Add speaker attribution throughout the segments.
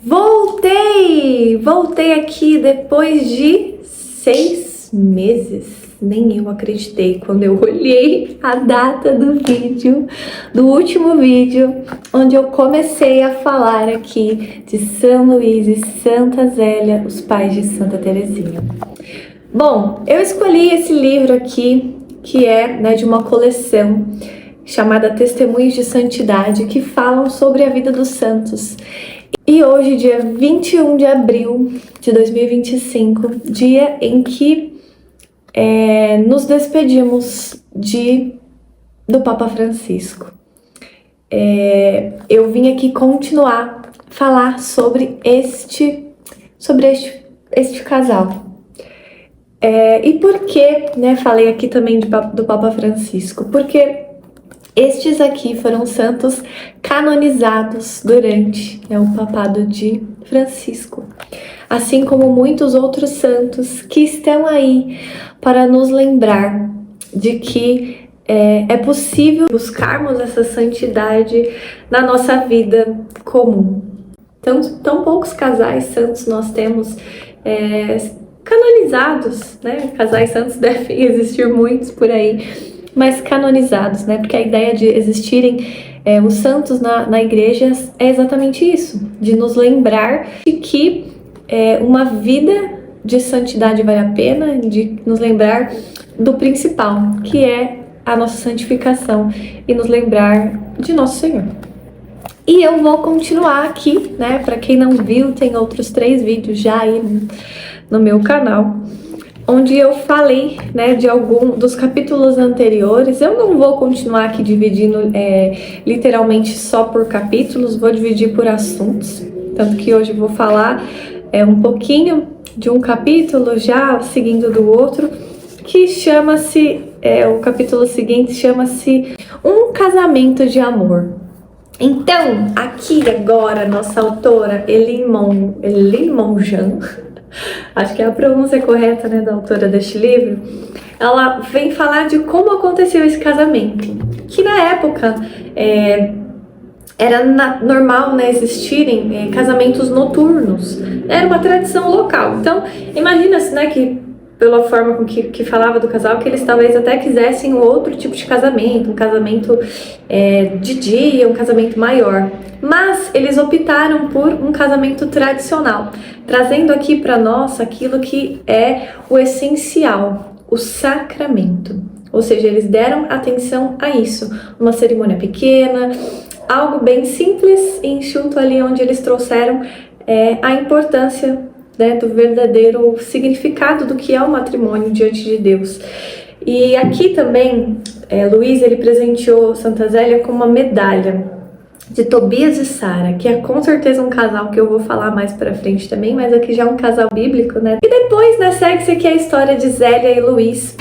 Speaker 1: Voltei! Voltei aqui depois de 6 meses. Nem eu acreditei quando eu olhei a data do vídeo, do último vídeo, onde eu comecei a falar aqui de São Luís e Santa Zélia, os pais de Santa Teresinha. Bom, eu escolhi esse livro aqui, que é de uma coleção chamada Testemunhos de Santidade, que falam sobre a vida dos santos. E hoje, dia 21 de abril de 2025, dia em que nos despedimos do Papa Francisco. Eu vim aqui continuar a falar sobre este casal. E por que, falei aqui também do Papa Francisco? Porque estes aqui foram santos canonizados durante o papado de Francisco, assim como muitos outros santos que estão aí para nos lembrar de que é possível buscarmos essa santidade na nossa vida comum. Tão poucos casais santos nós temos canonizados, Casais santos devem existir muitos por aí, mas canonizados, porque a ideia de existirem os santos na igreja é exatamente isso, de nos lembrar de que uma vida de santidade vale a pena, de nos lembrar do principal, que é a nossa santificação, e nos lembrar de Nosso Senhor. E eu vou continuar aqui, para quem não viu, tem outros 3 vídeos já aí no meu canal, onde eu falei de algum dos capítulos anteriores. Eu não vou continuar aqui dividindo literalmente só por capítulos, vou dividir por assuntos, tanto que hoje eu vou falar um pouquinho de um capítulo já seguindo do outro, que chama-se, o capítulo seguinte chama-se Um Casamento de Amor. Então, aqui agora, nossa autora Eline Mongean, acho que é a pronúncia correta, da autora deste livro, ela vem falar de como aconteceu esse casamento, que na época era normal existirem casamentos noturnos, era uma tradição local. Então, imagina-se que pela forma com que falava do casal, que eles talvez até quisessem um outro tipo de casamento, um casamento de dia, um casamento maior. Mas eles optaram por um casamento tradicional, trazendo aqui para nós aquilo que é o essencial, o sacramento. Ou seja, eles deram atenção a isso, uma cerimônia pequena, algo bem simples e enxuto ali, onde eles trouxeram a importância do verdadeiro significado do que é o matrimônio diante de Deus. E aqui também, Luís, ele presenteou Santa Zélia com uma medalha de Tobias e Sara, que é com certeza um casal que eu vou falar mais pra frente também, mas aqui já é um casal bíblico, E depois, segue-se aqui a história de Zélia e Luís.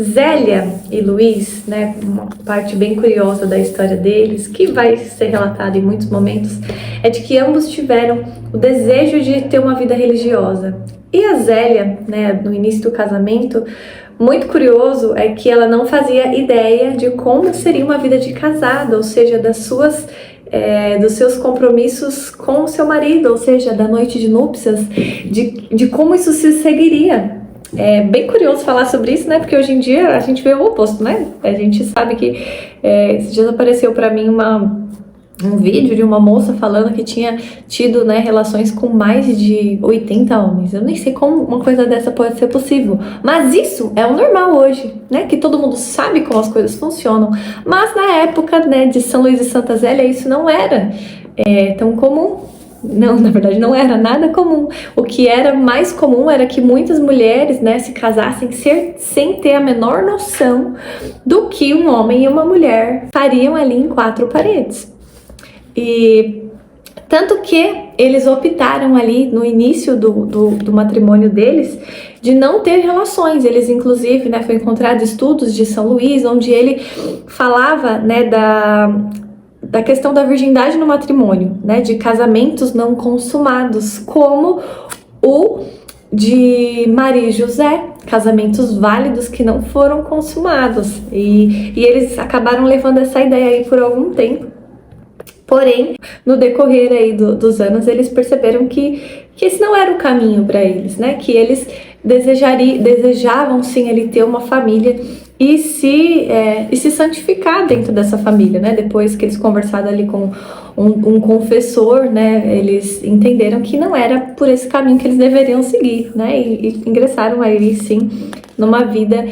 Speaker 1: Zélia e Luís, uma parte bem curiosa da história deles, que vai ser relatada em muitos momentos, é de que ambos tiveram o desejo de ter uma vida religiosa. E a Zélia, no início do casamento, muito curioso é que ela não fazia ideia de como seria uma vida de casada, ou seja, dos seus compromissos com o seu marido, ou seja, da noite de núpcias, de como isso se seguiria. É bem curioso falar sobre isso, porque hoje em dia a gente vê o oposto, A gente sabe que esses dias apareceu para mim um vídeo de uma moça falando que tinha tido relações com mais de 80 homens. Eu nem sei como uma coisa dessa pode ser possível, mas isso é o normal hoje, que todo mundo sabe como as coisas funcionam. Mas na época de São Luís e Santa Zélia isso não era tão comum. Não, na verdade não era nada comum. O que era mais comum era que muitas mulheres se casassem sem ter a menor noção do que um homem e uma mulher fariam ali em 4 paredes. E tanto que eles optaram ali no início do matrimônio deles de não ter relações. Eles inclusive, foi encontrado estudos de São Luís onde ele falava da questão da virgindade no matrimônio, de casamentos não consumados, como o de Maria e José, casamentos válidos que não foram consumados. E eles acabaram levando essa ideia aí por algum tempo. Porém, no decorrer aí dos anos, eles perceberam que esse não era o caminho para eles, né? Que eles desejavam sim ali ter uma família e se santificar dentro dessa família, né? Depois que eles conversaram ali com um confessor, né? Eles entenderam que não era por esse caminho que eles deveriam seguir, né? E ingressaram aí sim numa vida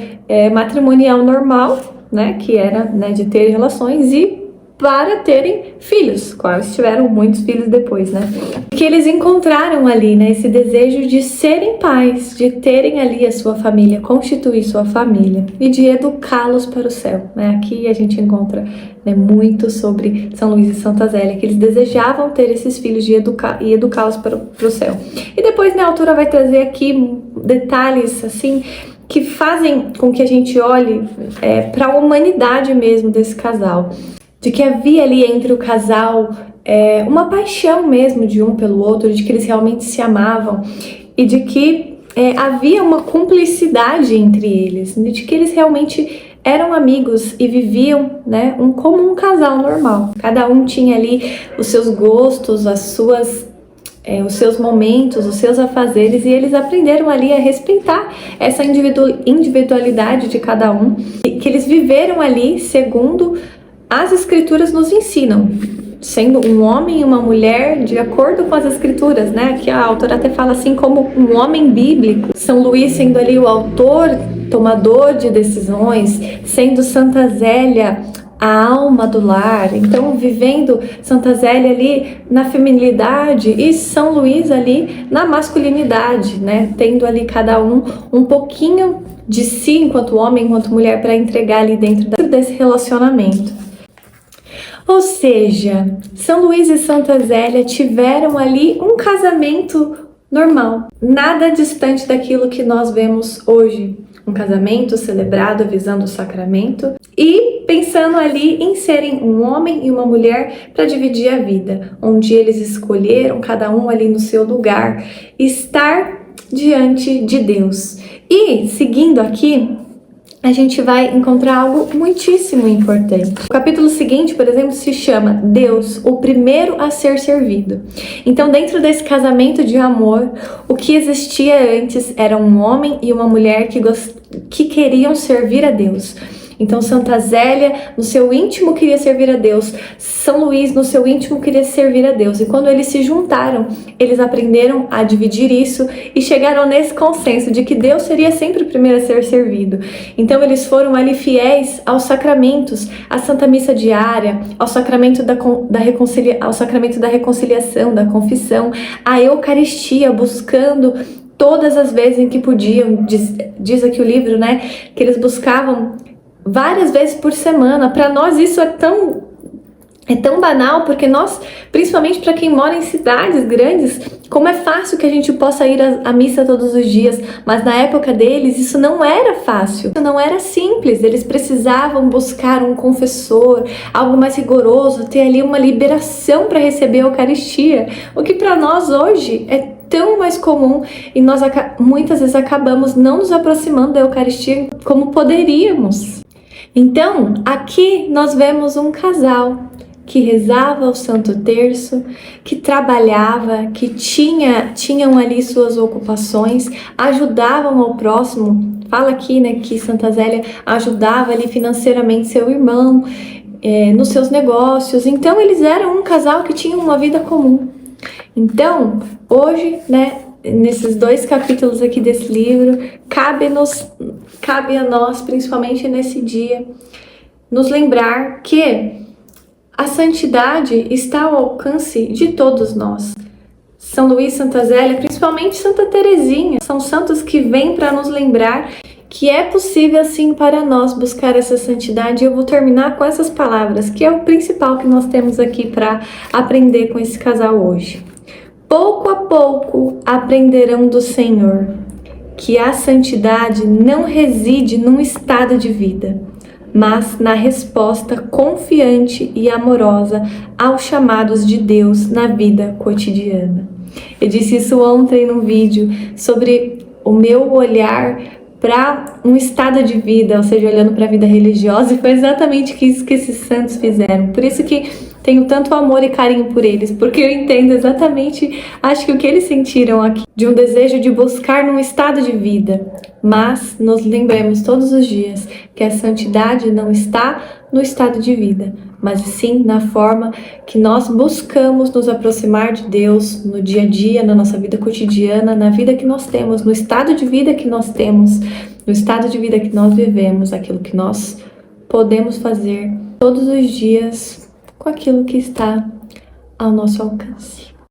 Speaker 1: matrimonial normal, né? Que era, né, de ter relações e para terem filhos, claro, tiveram muitos filhos depois, né? Que eles encontraram ali, né, esse desejo de serem pais, de terem ali a sua família, constituir sua família e de educá-los para o céu, né? Aqui a gente encontra, né, muito sobre São Luís e Santa Zélia, que eles desejavam ter esses filhos e educá-los para o céu. E depois, né, a autora vai trazer aqui detalhes, assim, que fazem com que a gente olhe para a humanidade mesmo desse casal. De que havia ali entre o casal uma paixão mesmo de um pelo outro, de que eles realmente se amavam e de que havia uma cumplicidade entre eles, de que eles realmente eram amigos e viviam, né, como um casal normal. Cada um tinha ali os seus gostos, os seus momentos, os seus afazeres, e eles aprenderam ali a respeitar essa individualidade de cada um, que eles viveram ali segundo as escrituras nos ensinam, sendo um homem e uma mulher de acordo com as escrituras, né? Que a autora até fala assim como um homem bíblico. São Luís sendo ali o autor, tomador de decisões, sendo Santa Zélia a alma do lar. Então, vivendo Santa Zélia ali na feminilidade e São Luís ali na masculinidade, né? Tendo ali cada um pouquinho de si enquanto homem, enquanto mulher, para entregar ali dentro desse relacionamento. Ou seja, São Luís e Santa Zélia tiveram ali um casamento normal, nada distante daquilo que nós vemos hoje. Um casamento celebrado visando o sacramento e pensando ali em serem um homem e uma mulher para dividir a vida, onde eles escolheram, cada um ali no seu lugar, estar diante de Deus. E, seguindo aqui, a gente vai encontrar algo muitíssimo importante. O capítulo seguinte, por exemplo, se chama Deus, o primeiro a ser servido. Então, dentro desse casamento de amor, o que existia antes era um homem e uma mulher que queriam servir a Deus. Então, Santa Zélia, no seu íntimo, queria servir a Deus. São Luís, no seu íntimo, queria servir a Deus. E quando eles se juntaram, eles aprenderam a dividir isso e chegaram nesse consenso de que Deus seria sempre o primeiro a ser servido. Então, eles foram ali fiéis aos sacramentos, à Santa Missa diária, ao sacramento ao sacramento da reconciliação, da confissão, à Eucaristia, buscando todas as vezes em que podiam. Diz aqui o livro, né, que eles buscavam várias vezes por semana. Para nós isso é tão banal, porque nós, principalmente para quem mora em cidades grandes, como é fácil que a gente possa ir à missa todos os dias, mas na época deles isso não era fácil, não era simples, eles precisavam buscar um confessor, algo mais rigoroso, ter ali uma liberação para receber a Eucaristia, o que para nós hoje é tão mais comum e nós muitas vezes acabamos não nos aproximando da Eucaristia como poderíamos. Então, aqui nós vemos um casal que rezava o Santo Terço, que trabalhava, que tinham ali suas ocupações, ajudavam ao próximo. Fala aqui, né, que Santa Zélia ajudava ali financeiramente seu irmão, nos seus negócios. Então, eles eram um casal que tinha uma vida comum. Então, hoje, né, nesses 2 capítulos aqui desse livro, cabe a nós, principalmente nesse dia, nos lembrar que a santidade está ao alcance de todos nós. São Luís, Santa Zélia, principalmente Santa Teresinha, são santos que vêm para nos lembrar que é possível sim para nós buscar essa santidade. Eu vou terminar com essas palavras, que é o principal que nós temos aqui para aprender com esse casal hoje. Pouco a pouco aprenderão do Senhor que a santidade não reside num estado de vida, mas na resposta confiante e amorosa aos chamados de Deus na vida cotidiana. Eu disse isso ontem no vídeo sobre o meu olhar para um estado de vida, ou seja, olhando para a vida religiosa, e foi exatamente isso que esses santos fizeram. Por isso que tenho tanto amor e carinho por eles, porque eu entendo exatamente, acho que o que eles sentiram aqui, de um desejo de buscar num estado de vida. Mas nos lembremos todos os dias que a santidade não está no estado de vida, mas sim na forma que nós buscamos nos aproximar de Deus no dia a dia, na nossa vida cotidiana, na vida que nós temos, no estado de vida que nós temos, no estado de vida que nós vivemos, aquilo que nós podemos fazer todos os dias com aquilo que está ao nosso alcance.